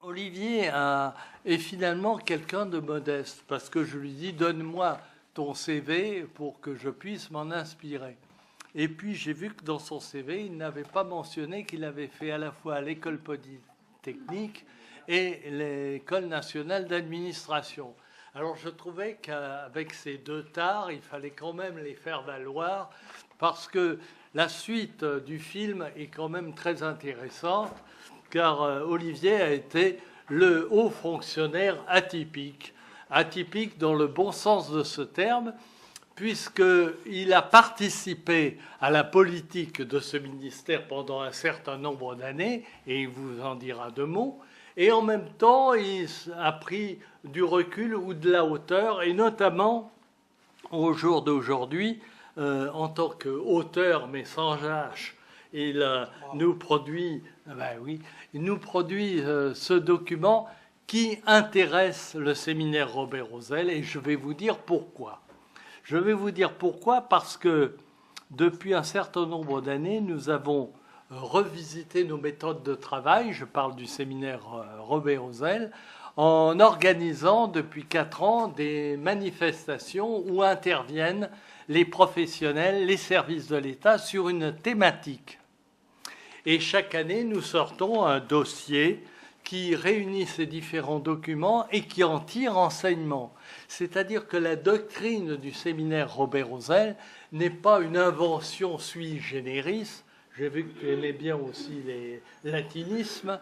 Olivier est finalement quelqu'un de modeste parce que je lui dis donne-moi ton CV pour que je puisse m'en inspirer. Et puis j'ai vu que dans son CV, il n'avait pas mentionné qu'il avait fait à la fois l'école polytechnique et l'école nationale d'administration. Alors je trouvais qu'avec ces deux tares, il fallait quand même les faire valoir parce que la suite du film est quand même très intéressante car Olivier a été le haut fonctionnaire atypique, atypique dans le bon sens de ce terme, puisqu'il a participé à la politique de ce ministère pendant un certain nombre d'années, et il vous en dira deux mots, et en même temps, il a pris du recul ou de la hauteur, et notamment au jour d'aujourd'hui, en tant qu'auteur, mais sans H, il nous produit, ce document qui intéresse le séminaire Robert Rosel, et je vais vous dire pourquoi. Je vais vous dire pourquoi, parce que depuis un certain nombre d'années, nous avons revisité nos méthodes de travail, je parle du séminaire Robert Rosel, en organisant depuis 4 ans des manifestations où interviennent les professionnels, les services de l'État sur une thématique. Et chaque année, nous sortons un dossier qui réunit ces différents documents et qui en tire enseignement. C'est-à-dire que la doctrine du séminaire Robert Rosel n'est pas une invention sui generis, j'ai vu que tu aimais bien aussi les latinismes,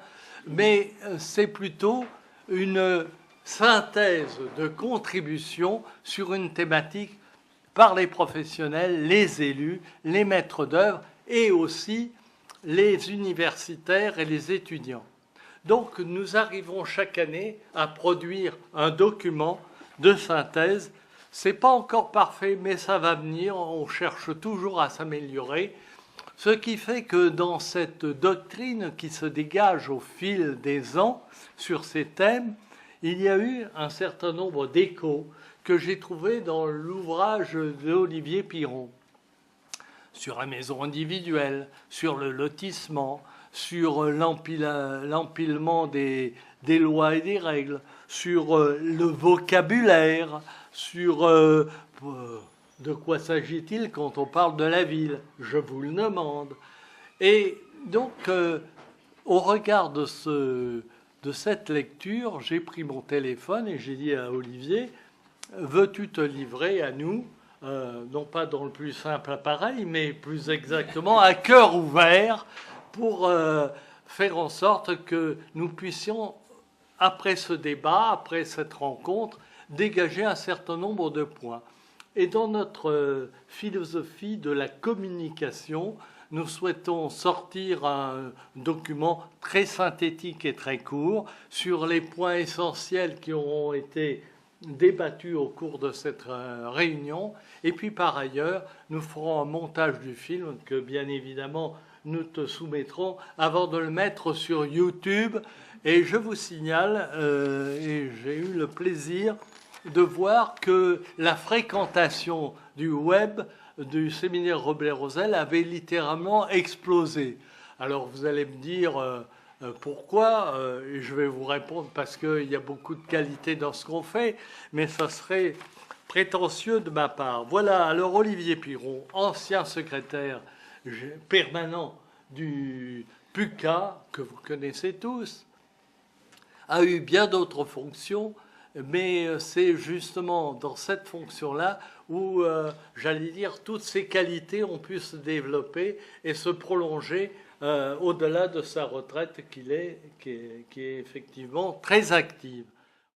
mais c'est plutôt une synthèse de contributions sur une thématique par les professionnels, les élus, les maîtres d'œuvre et aussi les universitaires et les étudiants. Donc nous arrivons chaque année à produire un document de synthèse. C'est pas encore parfait, mais ça va venir. On cherche toujours à s'améliorer. Ce qui fait que dans cette doctrine qui se dégage au fil des ans sur ces thèmes, il y a eu un certain nombre d'échos que j'ai trouvés dans l'ouvrage d'Olivier Piron sur la maison individuelle, sur le lotissement, sur l'empilement des lois et des règles, sur le vocabulaire, sur de quoi s'agit-il quand on parle de la ville, je vous le demande. Et donc, au regard de cette lecture, j'ai pris mon téléphone et j'ai dit à Olivier, veux-tu te livrer à nous, non pas dans le plus simple appareil, mais plus exactement à cœur ouvert, pour faire en sorte que nous puissions, après ce débat, après cette rencontre, dégager un certain nombre de points. Et dans notre philosophie de la communication, nous souhaitons sortir un document très synthétique et très court sur les points essentiels qui auront été débattus au cours de cette réunion. Et puis par ailleurs, nous ferons un montage du film que bien évidemment nous te soumettrons avant de le mettre sur YouTube. Et je vous signale, et j'ai eu le plaisir de voir que la fréquentation du web du séminaire Robert Rosel avait littéralement explosé. Alors vous allez me dire pourquoi, et je vais vous répondre parce qu'il y a beaucoup de qualité dans ce qu'on fait, mais ça serait prétentieux de ma part. Voilà, alors Olivier Piron, ancien secrétaire permanent du PUCA, que vous connaissez tous, a eu bien d'autres fonctions, mais c'est justement dans cette fonction-là où, j'allais dire, toutes ces qualités ont pu se développer et se prolonger au-delà de sa retraite qui est effectivement très active.